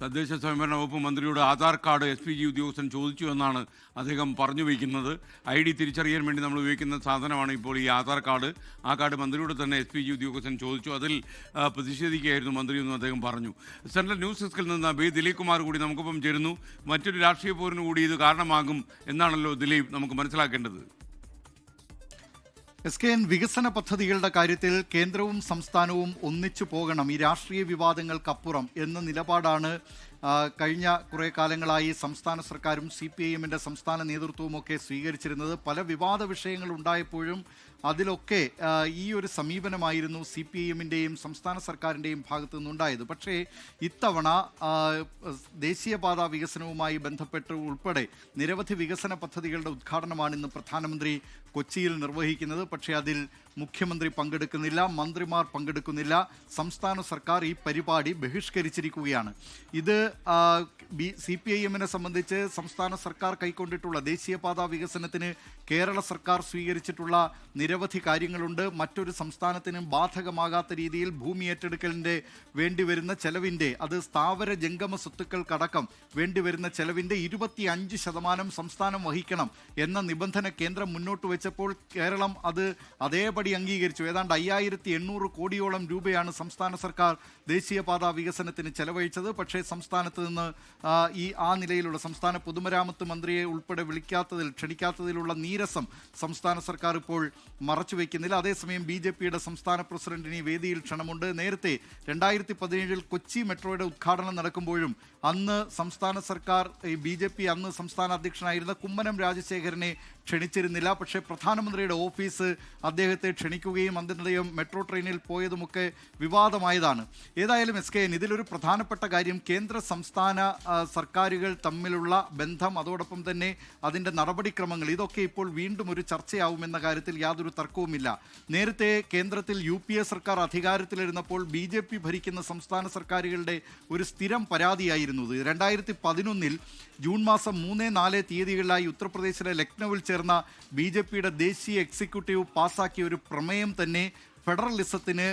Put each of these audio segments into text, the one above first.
തദ്ദേശ സ്വയംഭരണ വകുപ്പ് മന്ത്രിയുടെ ആധാർ കാർഡ് SPG ഉദ്യോഗസ്ഥൻ ചോദിച്ചു എന്നാണ് അദ്ദേഹം പറഞ്ഞു വയ്ക്കുന്നത്. ID തിരിച്ചറിയാൻ വേണ്ടി നമ്മൾ ഉപയോഗിക്കുന്ന സാധനമാണ് ഇപ്പോൾ ഈ ആധാർ കാർഡ്. ആ കാർഡ് മന്ത്രിയോട് തന്നെ SPG ഉദ്യോഗസ്ഥൻ ചോദിച്ചു. അതിൽ പ്രതിഷേധിക്കുകയായിരുന്നു മന്ത്രിയെന്നും അദ്ദേഹം പറഞ്ഞു. സെൻട്രൽ ന്യൂസ് ഡെസ്കിൽ നിന്ന് B. ദിലീപ് കുമാർ കൂടി നമുക്കൊപ്പം ചേരുന്നു. മറ്റൊരു രാഷ്ട്രീയ പോരിന് കൂടി ഇത് കാരണമാകും എന്നാണല്ലോ ദിലീപ് നമുക്ക് മനസ്സിലാക്കേണ്ടത്. SKN വികസന പദ്ധതികളുടെ കാര്യത്തിൽ കേന്ദ്രവും സംസ്ഥാനവും ഒന്നിച്ചു പോകണം, ഈ രാഷ്ട്രീയ വിവാദങ്ങൾക്കപ്പുറം എന്ന നിലപാടാണ് കഴിഞ്ഞ കുറേ കാലങ്ങളായി സംസ്ഥാന സർക്കാരും CPIMന്റെ സംസ്ഥാന നേതൃത്വവുമൊക്കെ സ്വീകരിച്ചിരുന്നത്. പല വിവാദ വിഷയങ്ങൾ ഉണ്ടായപ്പോഴും അതിലൊക്കെ ഈ ഒരു സമീപനമായിരുന്നു CPIMന്റെയും സംസ്ഥാന സർക്കാരിൻ്റെയും ഭാഗത്തു നിന്നുണ്ടായത്. പക്ഷേ ഇത്തവണ ദേശീയപാത വികസനവുമായി ബന്ധപ്പെട്ട് ഉൾപ്പെടെ നിരവധി വികസന പദ്ധതികളുടെ ഉദ്ഘാടനമാണ് ഇന്ന് പ്രധാനമന്ത്രി കൊച്ചിയിൽ നിർവഹിക്കുന്നത്. പക്ഷേ അതിൽ മുഖ്യമന്ത്രി പങ്കെടുക്കുന്നില്ല, മന്ത്രിമാർ പങ്കെടുക്കുന്നില്ല. സംസ്ഥാന സർക്കാർ ഈ പരിപാടി ബഹിഷ്കരിച്ചിരിക്കുകയാണ്. ഇത് CPIMനെ സംബന്ധിച്ച് സംസ്ഥാന സർക്കാർ കൈക്കൊണ്ടിട്ടുള്ള ദേശീയപാത വികസനത്തിന് കേരള സർക്കാർ സ്വീകരിച്ചിട്ടുള്ള നിരവധി കാര്യങ്ങളുണ്ട്. മറ്റൊരു സംസ്ഥാനത്തിനും ബാധകമാകാത്ത രീതിയിൽ ഭൂമി ഏറ്റെടുക്കലിൻ്റെ വേണ്ടിവരുന്ന ചെലവിൻ്റെ, അത് സ്ഥാവര ജംഗമ സ്വത്തുക്കൾക്കടക്കം വേണ്ടിവരുന്ന ചെലവിൻ്റെ 25% സംസ്ഥാനം വഹിക്കണം എന്ന നിബന്ധന കേന്ദ്രം മുന്നോട്ട് വെച്ചപ്പോൾ കേരളം അത് അതേപടി അംഗീകരിച്ചു. ഏതാണ്ട് 5800 കോടിയോളം രൂപയാണ് സംസ്ഥാന സർക്കാർ ദേശീയപാത വികസനത്തിന് ചെലവഴിച്ചത്. പക്ഷേ സംസ്ഥാനത്ത് നിന്ന് ആ നിലയിലുള്ള സംസ്ഥാന പൊതുമരാമത്ത് മന്ത്രിയെ ഉൾപ്പെടെ ക്ഷണിക്കാത്തതിലുള്ള നീരസം സംസ്ഥാന സർക്കാർ ഇപ്പോൾ മറച്ചുവെക്കുന്നില്ല. അതേസമയം BJPയുടെ സംസ്ഥാന പ്രസിഡന്റിന് ഈ വേദിയിൽ ക്ഷണമുണ്ട്. നേരത്തെ 2017 കൊച്ചി മെട്രോയുടെ ഉദ്ഘാടനം നടക്കുമ്പോഴും അന്ന് സംസ്ഥാന സർക്കാർ BJP അന്ന് സംസ്ഥാന അധ്യക്ഷനായിരുന്ന കുമ്മനം രാജശേഖരനെ ക്ഷണിച്ചിരുന്നില്ല. പക്ഷേ പ്രധാനമന്ത്രിയുടെ ഓഫീസ് അദ്ദേഹത്തെ ക്ഷണിക്കുകയും അദ്ദേഹം മെട്രോ ട്രെയിനിൽ പോയതുമൊക്കെ വിവാദമായതാണ്. ഏതായാലും SKN ഇതിലൊരു പ്രധാനപ്പെട്ട കാര്യം കേന്ദ്ര സംസ്ഥാന സർക്കാരുകൾ തമ്മിലുള്ള ബന്ധം, അതോടൊപ്പം തന്നെ അതിൻ്റെ നടപടിക്രമങ്ങൾ, ഇതൊക്കെ ഇപ്പോൾ വീണ്ടും ഒരു ചർച്ചയാവുമെന്ന കാര്യത്തിൽ യാതൊരു തർക്കവുമില്ല. നേരത്തെ കേന്ദ്രത്തിൽ UPA സർക്കാർ അധികാരത്തിലിരുന്നപ്പോൾ BJP ഭരിക്കുന്ന സംസ്ഥാന സർക്കാരുകളുടെ ഒരു സ്ഥിരം പരാതിയായിരുന്നു 2011 ജൂൺ മാസം 3-4 തീയതികളിലായി ഉത്തർപ്രദേശിലെ ലക്നൌവിൽ ചേർന്ന BJPയുടെ ദേശീയ എക്സിക്യൂട്ടീവ് പാസാക്കിയ ഒരു പ്രമേയം തന്നെ ഫെഡറലിസത്തിന്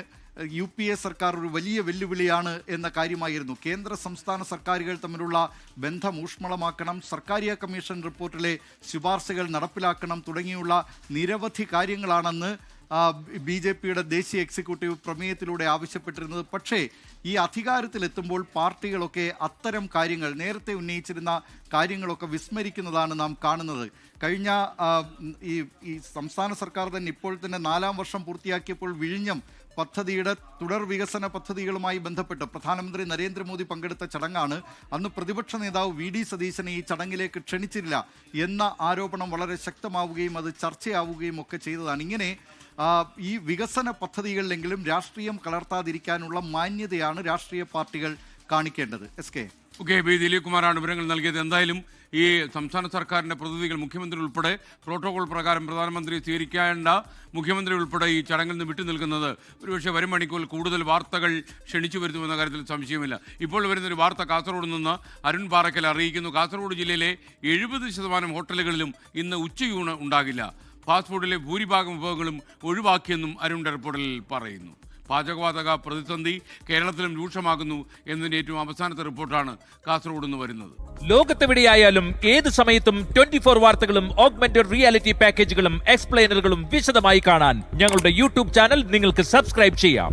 UPA സർക്കാർ ഒരു വലിയ വെല്ലുവിളിയാണ് എന്ന കാര്യമായിരുന്നു. കേന്ദ്ര സംസ്ഥാന സർക്കാരുകൾ തമ്മിലുള്ള ബന്ധം ഊഷ്മളമാക്കണം, സർക്കാരിയ കമ്മീഷൻ റിപ്പോർട്ടിലെ ശുപാർശകൾ നടപ്പിലാക്കണം തുടങ്ങിയുള്ള നിരവധി കാര്യങ്ങളാണെന്ന് BJPയുടെ ദേശീയ എക്സിക്യൂട്ടീവ് പ്രമേയത്തിലൂടെ ആവശ്യപ്പെട്ടിരുന്നത്. പക്ഷേ ഈ അധികാരത്തിലെത്തുമ്പോൾ പാർട്ടികളൊക്കെ അത്തരം കാര്യങ്ങൾ, നേരത്തെ ഉന്നയിച്ചിരുന്ന കാര്യങ്ങളൊക്കെ വിസ്മരിക്കുന്നതാണ് നാം കാണുന്നത്. കഴിഞ്ഞ ഈ സംസ്ഥാന സർക്കാർ തന്നെ ഇപ്പോൾ തന്നെ 4ാം വർഷം പൂർത്തിയാക്കിയപ്പോൾ വിഴിഞ്ഞം പദ്ധതിയുടെ തുടർ വികസന പദ്ധതികളുമായി ബന്ധപ്പെട്ട് പ്രധാനമന്ത്രി നരേന്ദ്രമോദി പങ്കെടുത്ത ചടങ്ങാണ്. അന്ന് പ്രതിപക്ഷ നേതാവ് VD സതീശനെ ഈ ചടങ്ങിലേക്ക് ക്ഷണിച്ചില്ല എന്ന ആരോപണം വളരെ ശക്തമാവുകയും അത് ചർച്ചയാവുകയും ഒക്കെ ചെയ്തതാണ്. ഇങ്ങനെ ഈ വികസന പദ്ധതികളിലെങ്കിലും രാഷ്ട്രീയം കലർത്താതിരിക്കാനുള്ള മാന്യതയാണ് രാഷ്ട്രീയ പാർട്ടികൾ കാണിക്കേണ്ടത്. Okay, B. ദിലീപ് കുമാറാണ് വിവരങ്ങൾ നൽകിയത്. എന്തായാലും ഈ സംസ്ഥാന സർക്കാരിൻ്റെ പ്രതിനിധികൾ, മുഖ്യമന്ത്രി ഉൾപ്പെടെ പ്രോട്ടോകോൾ പ്രകാരം പ്രധാനമന്ത്രി സ്വീകരിക്കേണ്ട മുഖ്യമന്ത്രി ഉൾപ്പെടെ ഈ ചടങ്ങിൽ നിന്ന് വിട്ടു നിൽക്കുന്നത് ഒരുപക്ഷെ വരും മണിക്കൂറിൽ കൂടുതൽ വാർത്തകൾ ക്ഷണിച്ചു വരുത്തുമെന്ന കാര്യത്തിൽ സംശയമില്ല. ഇപ്പോൾ വരുന്നൊരു വാർത്ത കാസർഗോഡ് നിന്ന് അരുൺ പാറയ്ക്കൽ അറിയിക്കുന്നു. കാസർഗോഡ് ജില്ലയിലെ 70% ഹോട്ടലുകളിലും ഇന്ന് ഉച്ചയൂണ് ഉണ്ടാകില്ല. ഫാസ്റ്റ് ഫുഡിലെ ഭൂരിഭാഗം വിഭവങ്ങളും ഒഴിവാക്കിയെന്നും അരുൺ റിപ്പോർട്ടിൽ പറയുന്നു. പാചകവാതക പ്രതിസന്ധി കേരളത്തിലും രൂക്ഷമാകുന്നു എന്നതിന്റെ ഏറ്റവും അവസാനത്തെ റിപ്പോർട്ടാണ് കാസർഗോഡ് നിന്ന് വരുന്നത്. ലോകത്തെവിടെയായാലും ഏത് സമയത്തും 24 വാർത്തകളും ഓഗ്മെന്റഡ് റിയാലിറ്റി പാക്കേജുകളും എക്സ്പ്ലെയിനറുകളും വിശദമായി കാണാൻ ഞങ്ങളുടെ YouTube ചാനൽ നിങ്ങൾക്ക് സബ്സ്ക്രൈബ് ചെയ്യാം.